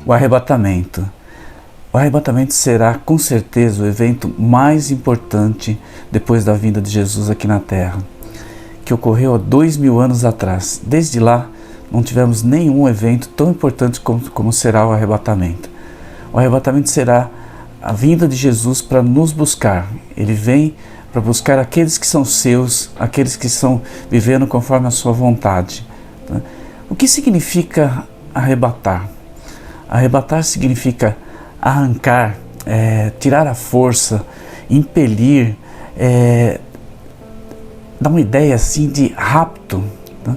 O arrebatamento. O arrebatamento será com certeza o evento mais importante depois da vinda de Jesus aqui na Terra, que ocorreu há 2000 anos atrás. Desde lá, não tivemos nenhum evento tão importante como será o arrebatamento. O arrebatamento será a vinda de Jesus para nos buscar. Ele vem para buscar aqueles que são seus, aqueles que estão vivendo conforme a sua vontade. O que significa arrebatar? Arrebatar significa arrancar, tirar a força, impelir, dá uma ideia assim de rapto. Né?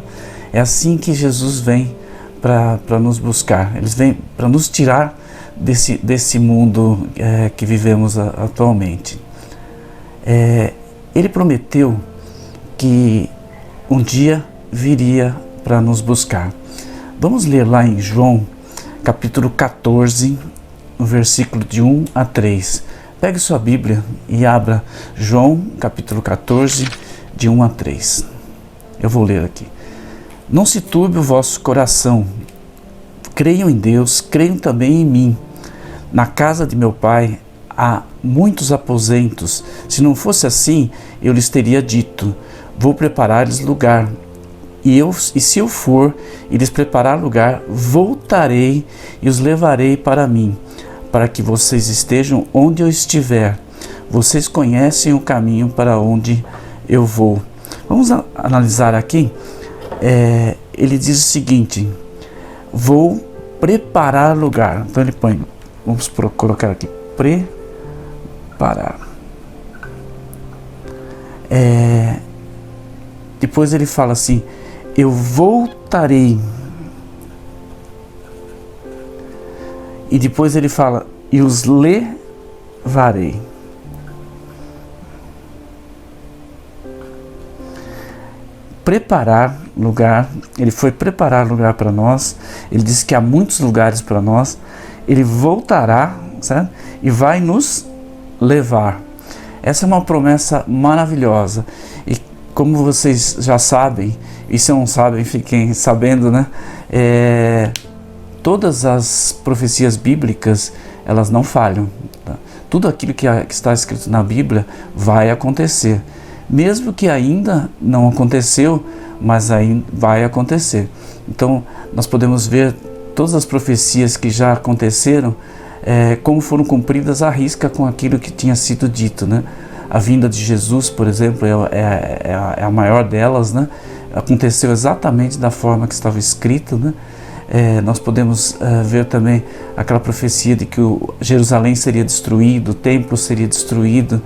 É assim que Jesus vem para nos buscar. Ele vem para nos tirar desse mundo que vivemos atualmente. Ele prometeu que um dia viria para nos buscar. Vamos ler lá em João, capítulo 14, no versículo de 1 a 3. Pegue sua Bíblia e abra João, capítulo 14, de 1 a 3. Eu vou ler aqui. Não se turbe o vosso coração. Creiam em Deus, creiam também em mim. Na casa de meu Pai há muitos aposentos. Se não fosse assim, eu lhes teria dito: vou preparar-lhes lugar. E se eu for e lhes preparar lugar, voltarei e os levarei para mim, para que vocês estejam onde eu estiver. Vocês conhecem o caminho para onde eu vou. Vamos analisar aqui. Ele diz o seguinte: vou preparar lugar. Então ele põe, vamos colocar aqui, preparar. Depois ele fala assim: eu voltarei. E depois ele fala: e os levarei. Preparar lugar. Ele foi preparar lugar para nós. Ele disse que há muitos lugares para nós. Ele voltará, certo? E vai nos levar. Essa é uma promessa maravilhosa. E como vocês já sabem, e se não sabem, fiquem sabendo, né? Todas as profecias bíblicas, elas não falham. Tá? Tudo aquilo que está escrito na Bíblia vai acontecer. Mesmo que ainda não aconteceu, mas ainda vai acontecer. Então, nós podemos ver todas as profecias que já aconteceram, como foram cumpridas à risca com aquilo que tinha sido dito, né? A vinda de Jesus, por exemplo, é a maior delas, né? Aconteceu exatamente da forma que estava escrito, né? Nós podemos ver também aquela profecia de que Jerusalém seria destruído, o templo seria destruído,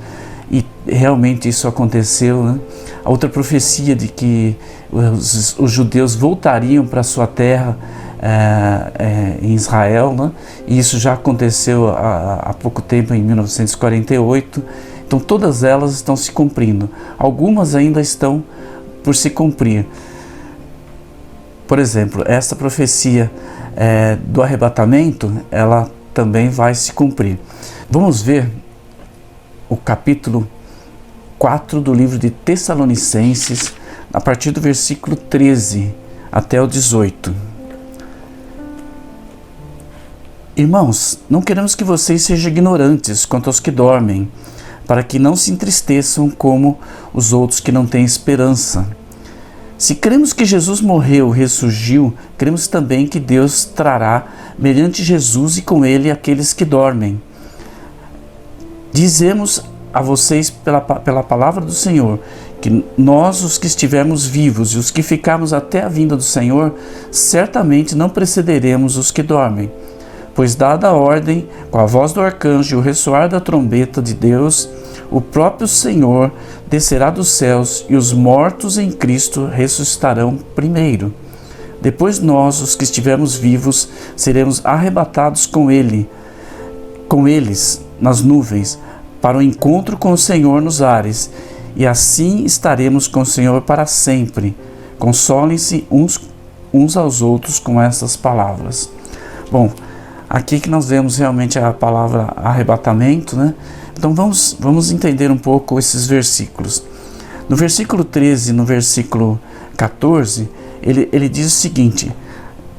e realmente isso aconteceu, né? A outra profecia de que os judeus voltariam para a sua terra em Israel, né? E isso já aconteceu há pouco tempo, em 1948. Então todas elas estão se cumprindo. Algumas ainda estão por se cumprir. Por exemplo, essa profecia do arrebatamento, ela também vai se cumprir. Vamos ver o capítulo 4 do livro de Tessalonicenses, a partir do versículo 13 até o 18. Irmãos, não queremos que vocês sejam ignorantes quanto aos que dormem, para que não se entristeçam como os outros que não têm esperança. Se cremos que Jesus morreu e ressurgiu, cremos também que Deus trará mediante Jesus e com ele aqueles que dormem. Dizemos a vocês pela palavra do Senhor, que nós, os que estivermos vivos e os que ficarmos até a vinda do Senhor, certamente não precederemos os que dormem. Pois dada a ordem, com a voz do arcanjo e o ressoar da trombeta de Deus, o próprio Senhor descerá dos céus e os mortos em Cristo ressuscitarão primeiro. Depois nós, os que estivermos vivos, seremos arrebatados com eles nas nuvens, para o encontro com o Senhor nos ares, e assim estaremos com o Senhor para sempre. Consolem-se uns aos outros com essas palavras. Bom, aqui que nós vemos realmente a palavra arrebatamento, né? Então vamos entender um pouco esses versículos. No versículo 13 e no versículo 14, ele diz o seguinte,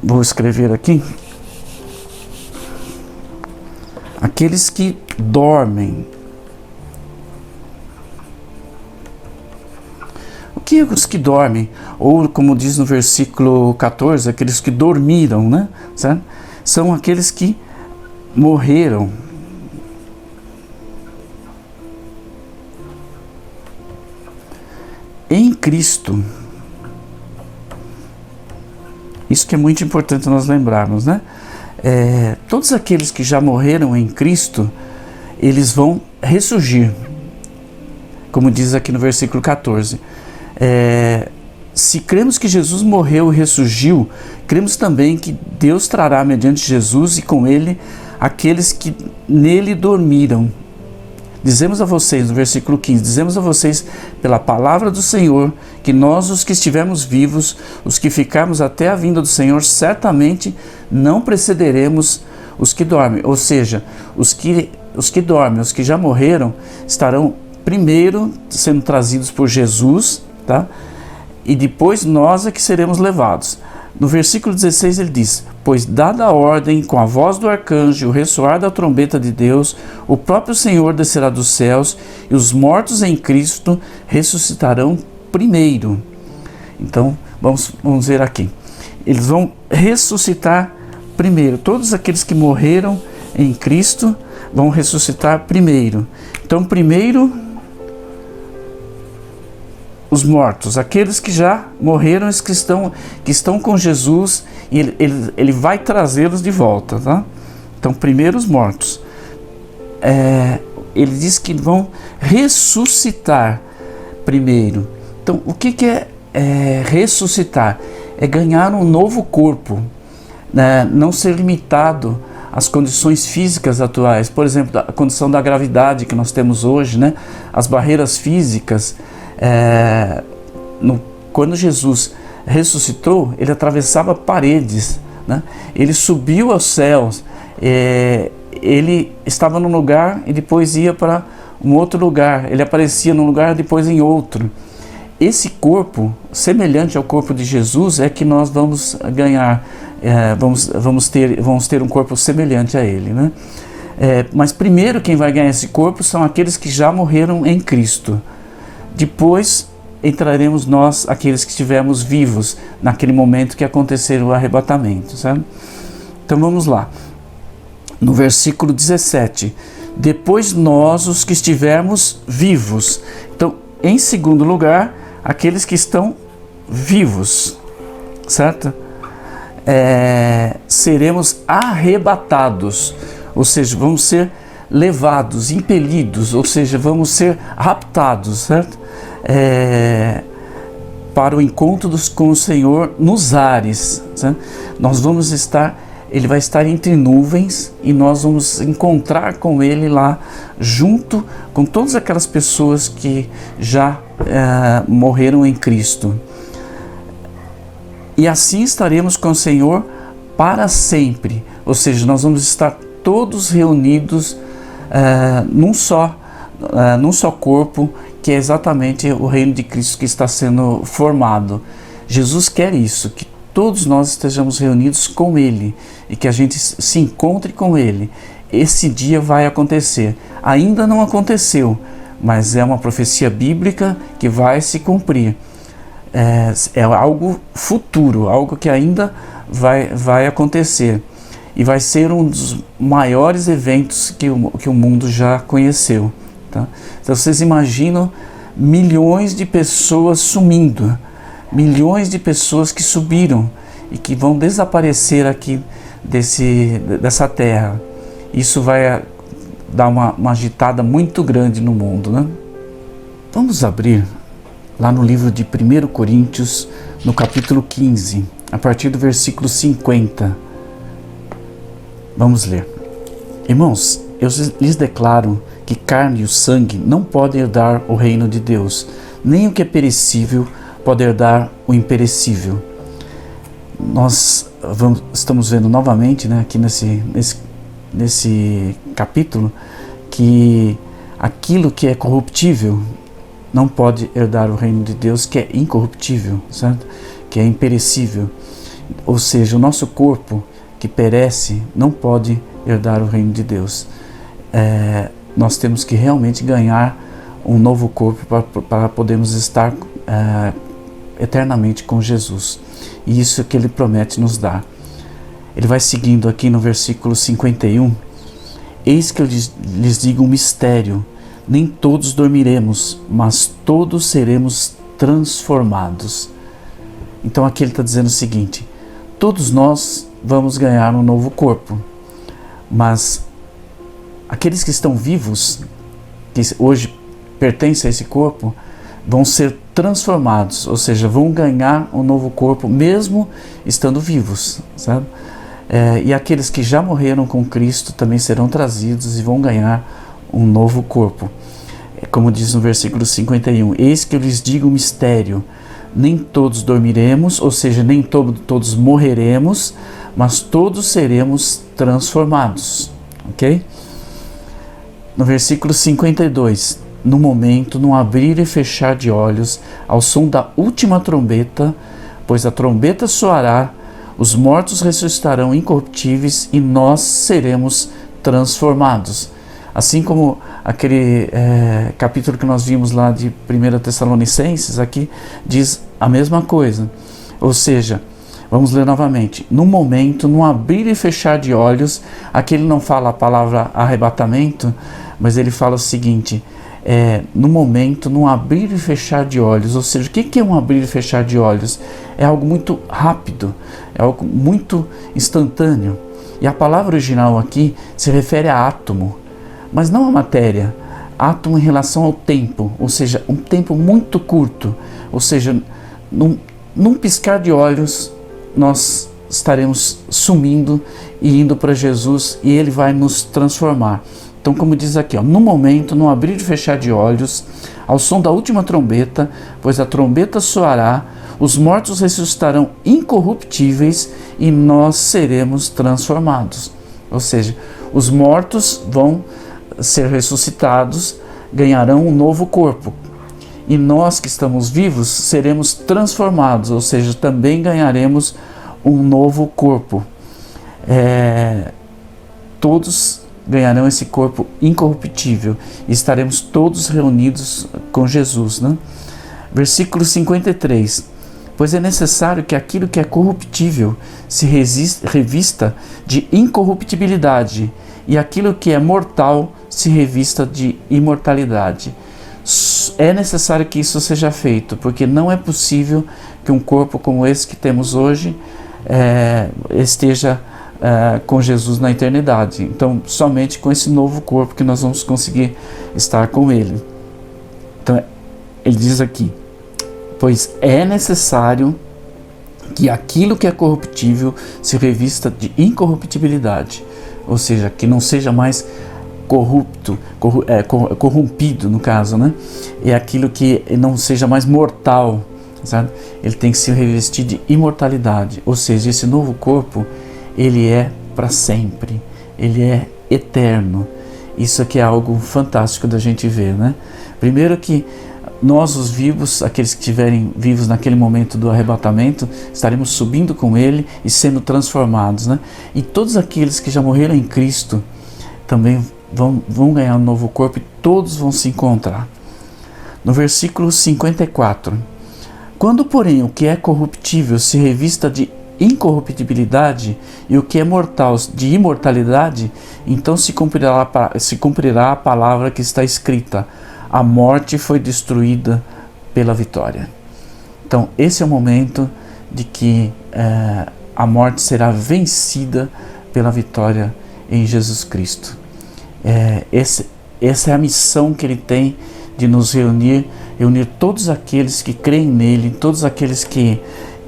vou escrever aqui. aqueles que dormem. O que é os que dormem? Ou, como diz no versículo 14, aqueles que dormiram, né? Certo? São aqueles que morreram. Em Cristo. Isso que é muito importante nós lembrarmos, né? Todos aqueles que já morreram em Cristo, eles vão ressurgir, como diz aqui no versículo 14. Se cremos que Jesus morreu e ressurgiu, cremos também que Deus trará mediante Jesus e com ele aqueles que nele dormiram. Dizemos a vocês, no versículo 15, dizemos a vocês pela palavra do Senhor, que nós, os que estivermos vivos, os que ficarmos até a vinda do Senhor, certamente não precederemos os que dormem. Ou seja, os que dormem, os que já morreram, estarão primeiro sendo trazidos por Jesus, tá? E depois nós é que seremos levados. No versículo 16 ele diz: pois dada a ordem, com a voz do arcanjo e o ressoar da trombeta de Deus, o próprio Senhor descerá dos céus e os mortos em Cristo ressuscitarão primeiro. Então, vamos ver aqui. Eles vão ressuscitar primeiro. Todos aqueles que morreram em Cristo vão ressuscitar primeiro. Então, primeiro os mortos, aqueles que já morreram, que estão com Jesus, e ele vai trazê-los de volta, tá? Então, primeiro os mortos. Ele diz que vão ressuscitar primeiro. Então, o que é ressuscitar? É ganhar um novo corpo, né? Não ser limitado às condições físicas atuais. Por exemplo, a condição da gravidade que nós temos hoje, né? As barreiras físicas. Quando Jesus ressuscitou, ele atravessava paredes, né? Ele subiu aos céus, ele estava num lugar e depois ia para um outro lugar, ele aparecia num lugar e depois em outro. Esse corpo, semelhante ao corpo de Jesus, é que nós vamos ganhar, vamos ter um corpo semelhante a ele, né? Mas primeiro quem vai ganhar esse corpo são aqueles que já morreram em Cristo. Depois entraremos nós, aqueles que estivermos vivos naquele momento que acontecer o arrebatamento, sabe? Então vamos lá. No versículo 17. Depois nós, os que estivermos vivos. Então, em segundo lugar, aqueles que estão vivos, certo? Seremos arrebatados, ou seja, vamos ser levados, impelidos, ou seja, vamos ser raptados, certo? Para o encontro com o Senhor nos ares, certo? Nós vamos estar, ele vai estar entre nuvens e nós vamos encontrar com ele lá, junto com todas aquelas pessoas que já morreram em Cristo. E assim estaremos com o Senhor para sempre, ou seja, nós vamos estar todos reunidos num só corpo, que é exatamente o reino de Cristo que está sendo formado. Jesus quer isso, que todos nós estejamos reunidos com Ele e que a gente se encontre com Ele. Esse dia vai acontecer. Ainda não aconteceu, mas é uma profecia bíblica que vai se cumprir. É algo futuro, algo que ainda vai acontecer. E vai ser um dos maiores eventos que o mundo já conheceu. Tá? Então vocês imaginam milhões de pessoas sumindo, milhões de pessoas que subiram e que vão desaparecer aqui dessa terra. Isso vai dar uma agitada muito grande no mundo, né? Vamos abrir lá no livro de 1 Coríntios, no capítulo 15, a partir do versículo 50. Vamos ler. Irmãos, eu lhes declaro que carne e o sangue não podem herdar o reino de Deus, nem o que é perecível pode herdar o imperecível. Nós estamos vendo novamente, né, aqui nesse capítulo, que aquilo que é corruptível não pode herdar o reino de Deus, que é incorruptível, certo? Que é imperecível. Ou seja, o nosso corpo que perece não pode herdar o reino de Deus. nós temos que realmente ganhar um novo corpo para podermos estar eternamente com Jesus. E isso é que Ele promete nos dar. Ele vai seguindo aqui no versículo 51. Eis que eu lhes digo um mistério. Nem todos dormiremos, mas todos seremos transformados. Então aqui ele está dizendo o seguinte: todos nós vamos ganhar um novo corpo, mas aqueles que estão vivos, que hoje pertencem a esse corpo, vão ser transformados, ou seja, vão ganhar um novo corpo mesmo estando vivos, sabe? E aqueles que já morreram com Cristo também serão trazidos e vão ganhar um novo corpo. Como diz no versículo 51, eis que eu lhes digo um mistério, nem todos dormiremos, ou seja, nem todos morreremos, mas todos seremos transformados, ok? No versículo 52, no momento, no abrir e fechar de olhos, ao som da última trombeta, pois a trombeta soará, os mortos ressuscitarão incorruptíveis e nós seremos transformados. Assim como aquele capítulo que nós vimos lá de 1 Tessalonicenses, aqui diz a mesma coisa. Ou seja, vamos ler novamente. No momento, no abrir e fechar de olhos, aqui ele não fala a palavra arrebatamento, mas ele fala o seguinte: no momento, no abrir e fechar de olhos. Ou seja, o que é um abrir e fechar de olhos? É algo muito rápido, é algo muito instantâneo. E a palavra original aqui se refere a átomo, mas não a matéria. Átomo em relação ao tempo, ou seja, um tempo muito curto. Ou seja, num piscar de olhos, nós estaremos sumindo e indo para Jesus e Ele vai nos transformar. Então, como diz aqui, no momento, no abrir e fechar de olhos, ao som da última trombeta, pois a trombeta soará, os mortos ressuscitarão incorruptíveis e nós seremos transformados. Ou seja, os mortos vão ser ressuscitados, ganharão um novo corpo. E nós que estamos vivos seremos transformados, ou seja, também ganharemos um novo corpo. Todos ganharão esse corpo incorruptível e estaremos todos reunidos com Jesus, né? Versículo 53. Pois é necessário que aquilo que é corruptível se revista de incorruptibilidade e aquilo que é mortal se revista de imortalidade. É necessário que isso seja feito, porque não é possível que um corpo como esse que temos hoje esteja com Jesus na eternidade. Então, somente com esse novo corpo que nós vamos conseguir estar com Ele. Então, ele diz aqui: pois é necessário que aquilo que é corruptível se revista de incorruptibilidade, ou seja, que não seja mais corrompido, no caso, né? É aquilo que não seja mais mortal, sabe? Ele tem que se revestir de imortalidade, ou seja, esse novo corpo, ele é para sempre, ele é eterno. Isso aqui é algo fantástico da gente ver, né? Primeiro que nós, os vivos, aqueles que estiverem vivos naquele momento do arrebatamento, estaremos subindo com Ele e sendo transformados, né? E todos aqueles que já morreram em Cristo também vão ganhar um novo corpo e todos vão se encontrar. No versículo 54. Quando, porém, o que é corruptível se revista de incorruptibilidade e o que é mortal de imortalidade, então se cumprirá a palavra que está escrita: a morte foi destruída pela vitória. Então, esse é o momento de que a morte será vencida pela vitória em Jesus Cristo. Essa é a missão que Ele tem de nos reunir todos aqueles que creem nele, todos aqueles que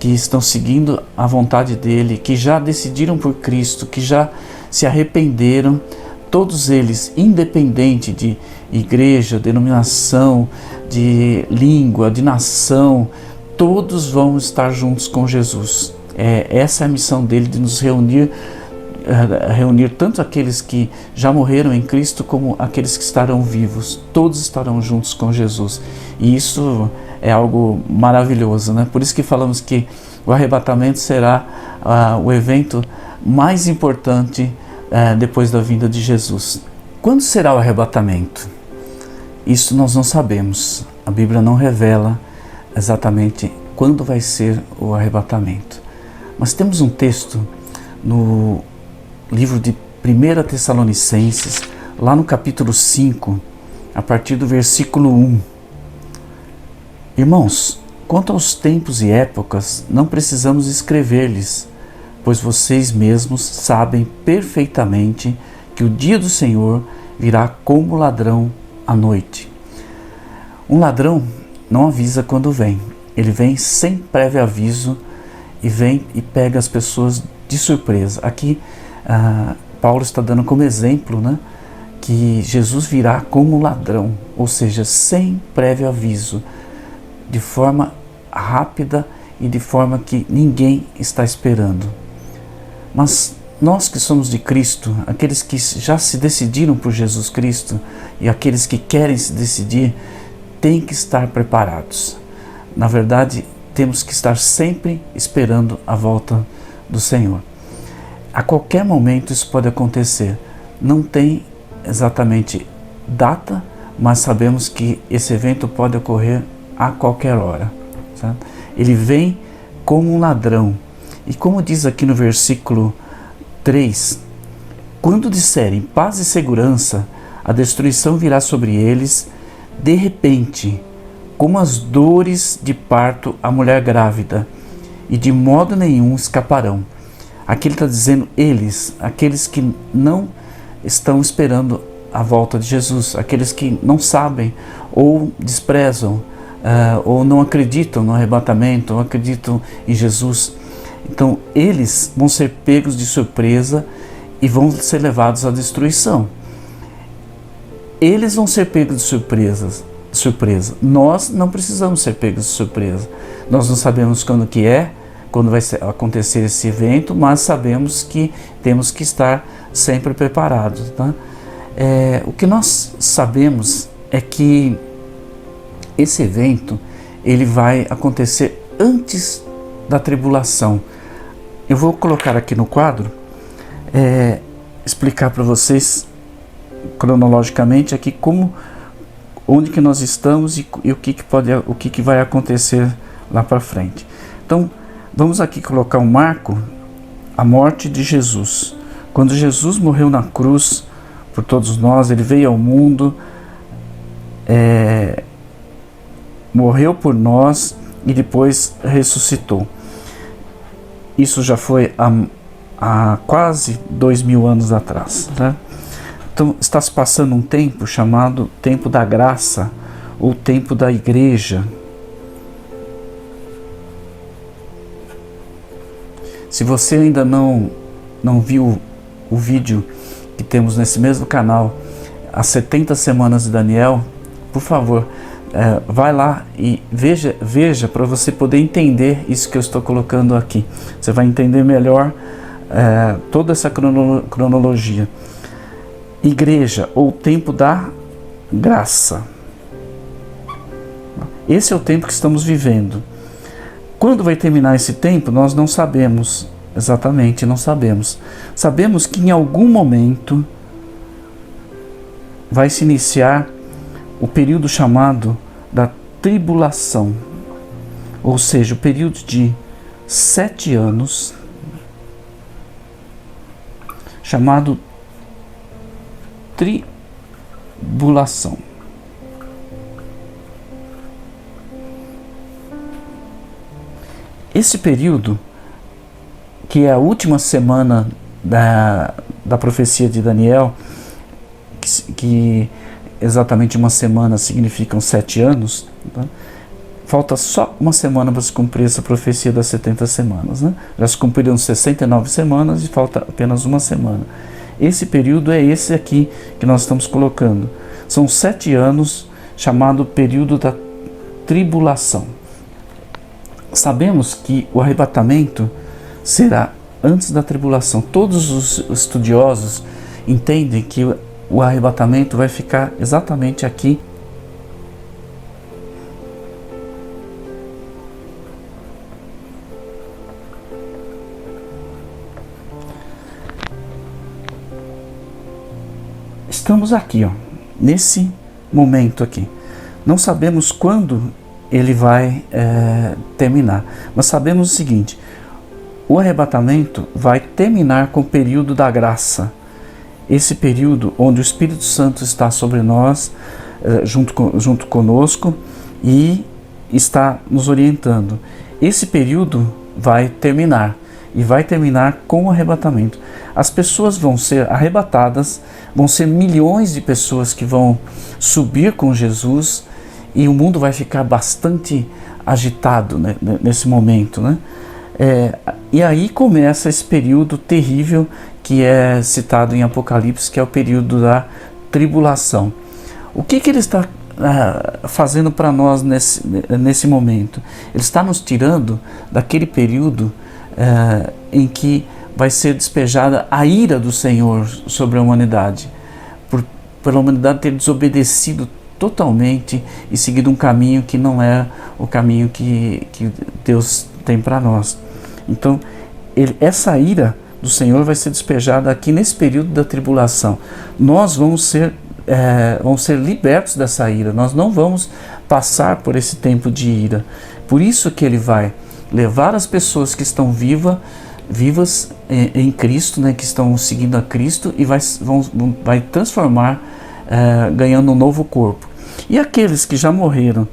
estão seguindo a vontade dEle, que já decidiram por Cristo, que já se arrependeram, todos eles, independente de igreja, denominação, de língua, de nação, todos vão estar juntos com Jesus. Essa é a missão dele, de nos reunir tanto aqueles que já morreram em Cristo como aqueles que estarão vivos. Todos estarão juntos com Jesus. E isso é algo maravilhoso, né? Por isso que falamos que o arrebatamento será o evento mais importante depois da vinda de Jesus. Quando será o arrebatamento? Isso nós não sabemos. A Bíblia não revela exatamente quando vai ser o arrebatamento. Mas temos um texto no livro de 1 Tessalonicenses, lá no capítulo 5, a partir do versículo 1. Irmãos, quanto aos tempos e épocas, não precisamos escrever-lhes, pois vocês mesmos sabem perfeitamente que o dia do Senhor virá como ladrão à noite. Um ladrão não avisa quando vem. Ele vem sem prévio aviso e vem e pega as pessoas de surpresa. Aqui Paulo está dando como exemplo, né, que Jesus virá como ladrão, ou seja, sem prévio aviso, de forma rápida e de forma que ninguém está esperando. Mas nós que somos de Cristo, aqueles que já se decidiram por Jesus Cristo e aqueles que querem se decidir, têm que estar preparados. Na verdade, temos que estar sempre esperando a volta do Senhor. A qualquer momento isso pode acontecer. Não tem exatamente data, mas sabemos que esse evento pode ocorrer a qualquer hora. Sabe? Ele vem como um ladrão. E como diz aqui no versículo 3, quando disserem paz e segurança, a destruição virá sobre eles de repente, como as dores de parto à mulher grávida, e de modo nenhum escaparão. Aqui ele está dizendo eles, aqueles que não estão esperando a volta de Jesus, aqueles que não sabem ou desprezam, ou não acreditam no arrebatamento, ou acreditam em Jesus. Então eles vão ser pegos de surpresa e vão ser levados à destruição. Eles vão ser pegos de surpresa. Nós não precisamos ser pegos de surpresa. Nós não sabemos quando vai acontecer esse evento, mas sabemos que temos que estar sempre preparados. Tá? O que nós sabemos é que esse evento ele vai acontecer antes da tribulação. Eu vou colocar aqui no quadro, explicar para vocês cronologicamente aqui onde que nós estamos e o que vai acontecer lá para frente. Então, vamos aqui colocar um marco, a morte de Jesus. Quando Jesus morreu na cruz por todos nós, ele veio ao mundo, morreu por nós e depois ressuscitou. Isso já foi há quase 2000 anos atrás, né? Então está se passando um tempo chamado tempo da graça ou tempo da igreja. Se você ainda não viu o vídeo que temos nesse mesmo canal, as 70 semanas de Daniel, por favor, vai lá e veja para você poder entender isso que eu estou colocando aqui. Você vai entender melhor toda essa cronologia. Igreja ou tempo da graça. Esse é o tempo que estamos vivendo. Quando vai terminar esse tempo, nós não sabemos, exatamente não sabemos. Sabemos que em algum momento vai se iniciar o período chamado da tribulação, ou seja, o período de 7 anos, chamado tribulação. Esse período, que é a última semana da profecia de Daniel, que exatamente uma semana significam 7 anos, tá? Falta só uma semana para se cumprir essa profecia das 70 semanas. Né? Já se cumpriram 69 semanas e falta apenas uma semana. Esse período é esse aqui que nós estamos colocando. São 7 anos, chamado período da tribulação. Sabemos que o arrebatamento será antes da tribulação. Todos os estudiosos entendem que o arrebatamento vai ficar exatamente aqui. estamos aqui, ó, nesse momento aqui. Não sabemos quando ele vai terminar, mas sabemos o seguinte: o arrebatamento vai terminar com o período da graça. Esse período onde o Espírito Santo está sobre nós, junto conosco, e está nos orientando. Esse período vai terminar, e vai terminar com o arrebatamento. As pessoas vão ser arrebatadas, vão ser milhões de pessoas que vão subir com Jesus, e o mundo vai ficar bastante agitado, né, nesse momento, né? E aí começa esse período terrível que é citado em Apocalipse, que é o período da tribulação. O que ele está fazendo para nós nesse momento? Ele está nos tirando daquele período em que vai ser despejada a ira do Senhor sobre a humanidade, pela humanidade ter desobedecido totalmente e seguido um caminho que não é o caminho que Deus tem para nós. Então, essa ira do Senhor vai ser despejada aqui nesse período da tribulação. Nós vamos ser libertos dessa ira, nós não vamos passar por esse tempo de ira. Por isso que ele vai levar as pessoas que estão vivas em Cristo, né, que estão seguindo a Cristo, e vai transformar, ganhando um novo corpo. E aqueles que já morreram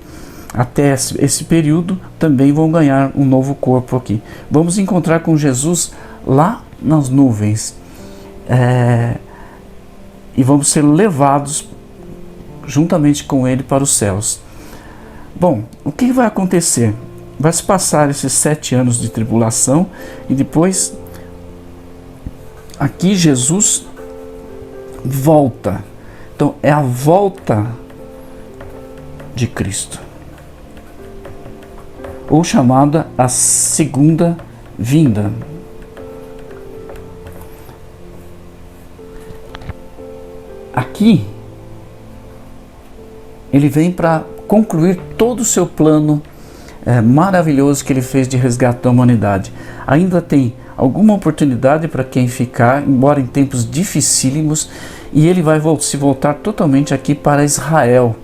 até esse período também vão ganhar um novo corpo aqui. Vamos encontrar com Jesus lá nas nuvens, e vamos ser levados juntamente com ele para os céus. Bom, o que vai acontecer? Vai se passar esses 7 anos de tribulação, e depois aqui Jesus volta. Então é a volta de Cristo, ou chamada a segunda vinda. Aqui ele vem para concluir todo o seu plano maravilhoso que ele fez de resgate da humanidade. Ainda tem alguma oportunidade para quem ficar, embora em tempos dificílimos, e ele vai se voltar totalmente aqui para Israel.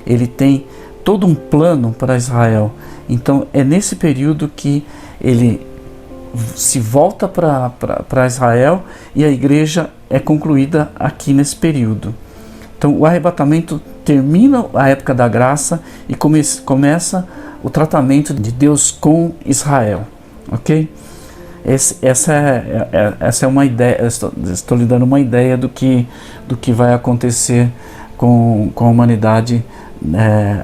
Ele tem todo um plano para Israel. Então é nesse período que ele se volta para Israel, e a igreja é concluída aqui nesse período. Então o arrebatamento termina a época da graça e começa o tratamento de Deus com Israel, ok? Essa é uma ideia. Estou lhe dando uma ideia do que vai acontecer com a humanidade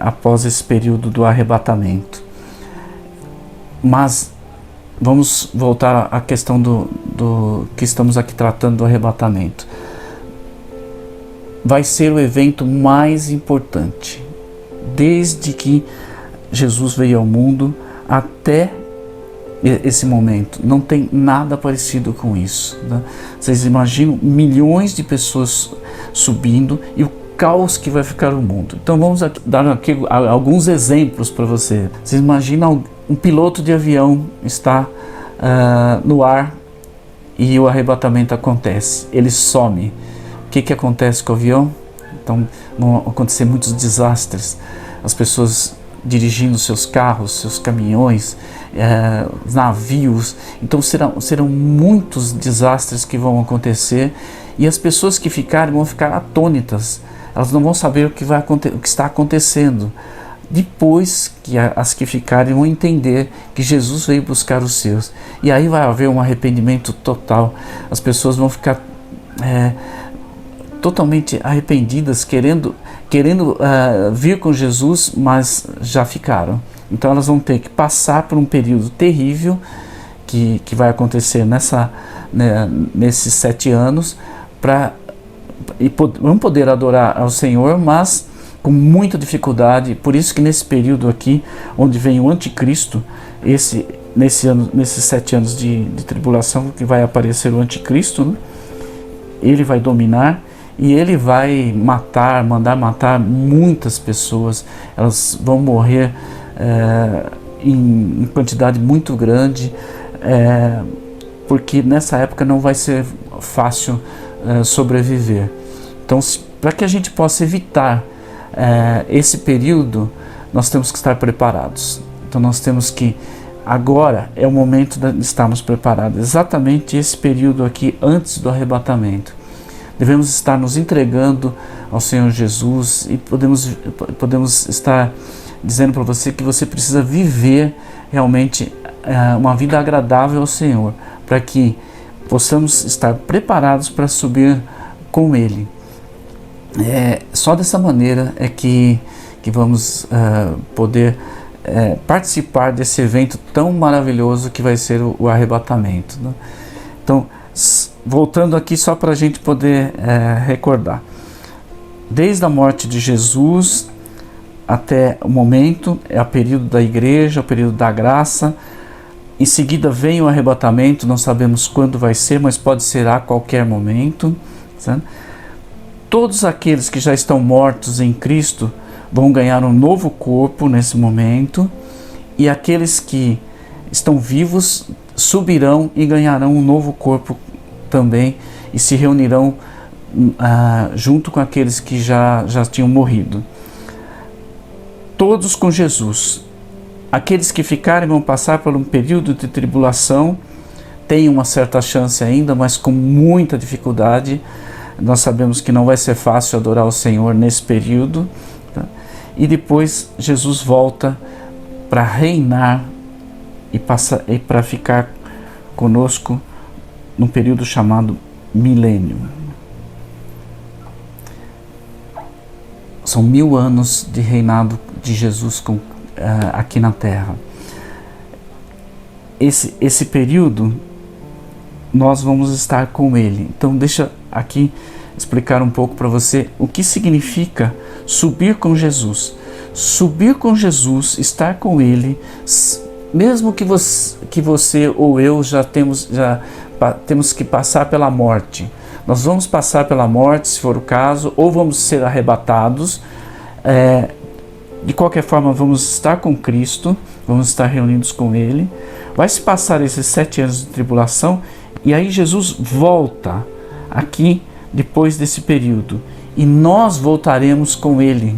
após esse período do arrebatamento. Mas vamos voltar à questão do que estamos aqui tratando, do arrebatamento. Vai ser o evento mais importante desde que Jesus veio ao mundo até esse momento. Não tem nada parecido com isso, né? Vocês imaginam milhões de pessoas subindo e o caos que vai ficar o mundo. Então vamos dar aqui alguns exemplos para você. Vocês imaginam um piloto de avião está no ar e o arrebatamento acontece, ele some. O que acontece com o avião? Então vão acontecer muitos desastres. As pessoas dirigindo seus carros, seus caminhões, navios. Então serão muitos desastres que vão acontecer, e as pessoas que ficarem vão ficar atônitas. Elas não vão saber o que está acontecendo. Depois que as que ficarem vão entender que Jesus veio buscar os seus, e aí vai haver um arrependimento total. As pessoas vão ficar totalmente arrependidas, querendo vir com Jesus, mas já ficaram. Então elas vão ter que passar por um período terrível que vai acontecer nesses 7 anos, vão poder adorar ao Senhor, mas com muita dificuldade. Por isso que nesse período aqui, onde vem o anticristo, nesses 7 anos de tribulação, que vai aparecer o anticristo, né? Ele vai dominar, e ele vai mandar matar muitas pessoas. Elas vão morrer em quantidade muito grande, porque nessa época não vai ser fácil sobreviver. Então para que a gente possa evitar esse período, nós temos que estar preparados. Então nós temos que, agora é o momento de estarmos preparados, exatamente esse período aqui antes do arrebatamento. Devemos estar nos entregando ao Senhor Jesus e podemos estar dizendo para você que você precisa viver realmente uma vida agradável ao Senhor, para que possamos estar preparados para subir com Ele. Só dessa maneira é que vamos poder participar desse evento tão maravilhoso que vai ser o arrebatamento, né? Então, voltando aqui só para a gente poder recordar. Desde a morte de Jesus até o momento, é o período da igreja, o período da graça. Em seguida vem o arrebatamento, não sabemos quando vai ser, mas pode ser a qualquer momento, certo? Todos aqueles que já estão mortos em Cristo vão ganhar um novo corpo nesse momento, e aqueles que estão vivos subirão e ganharão um novo corpo também, e se reunirão junto com aqueles que já tinham morrido. Todos com Jesus. Aqueles que ficarem vão passar por um período de tribulação, têm uma certa chance ainda, mas com muita dificuldade. Nós sabemos que não vai ser fácil adorar o Senhor nesse período, tá? E depois Jesus volta para reinar e para ficar conosco num período chamado milênio. São 1000 anos de reinado de Jesus aqui na Terra. Esse período nós vamos estar com Ele. Então deixa aqui explicar um pouco para você o que significa subir com Jesus. Subir com Jesus, estar com Ele, mesmo que você ou eu já temos que passar pela morte. Nós vamos passar pela morte, se for o caso, ou vamos ser arrebatados. De qualquer forma, vamos estar com Cristo, vamos estar reunidos com Ele. Vai se passar esses 7 anos de tribulação, e aí Jesus volta aqui depois desse período, e nós voltaremos com Ele,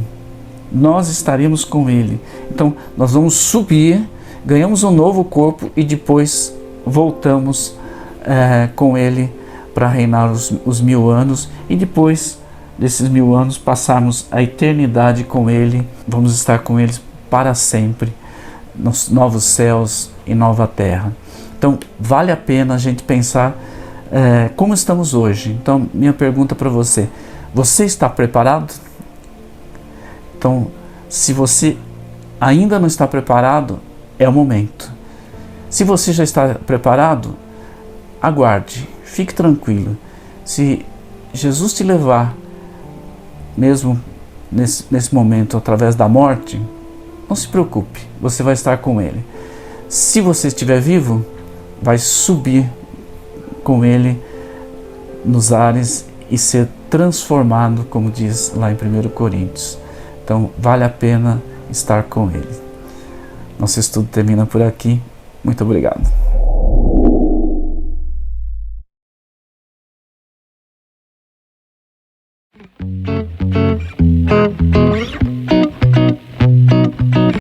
nós estaremos com Ele. Então nós vamos subir, ganhamos um novo corpo e depois voltamos com Ele para reinar os 1000 anos, e depois desses 1000 anos passarmos a eternidade com Ele, vamos estar com Ele para sempre, nos novos céus e nova terra. Então vale a pena a gente pensar como estamos hoje. Então minha pergunta para você: você está preparado? Então, se você ainda não está preparado, é o momento. Se você já está preparado, aguarde, fique tranquilo. Se Jesus te levar, mesmo nesse momento, através da morte, não se preocupe, você vai estar com Ele. Se você estiver vivo, vai subir com Ele nos ares e ser transformado, como diz lá em 1 Coríntios. Então, vale a pena estar com Ele. Nosso estudo termina por aqui. Muito obrigado.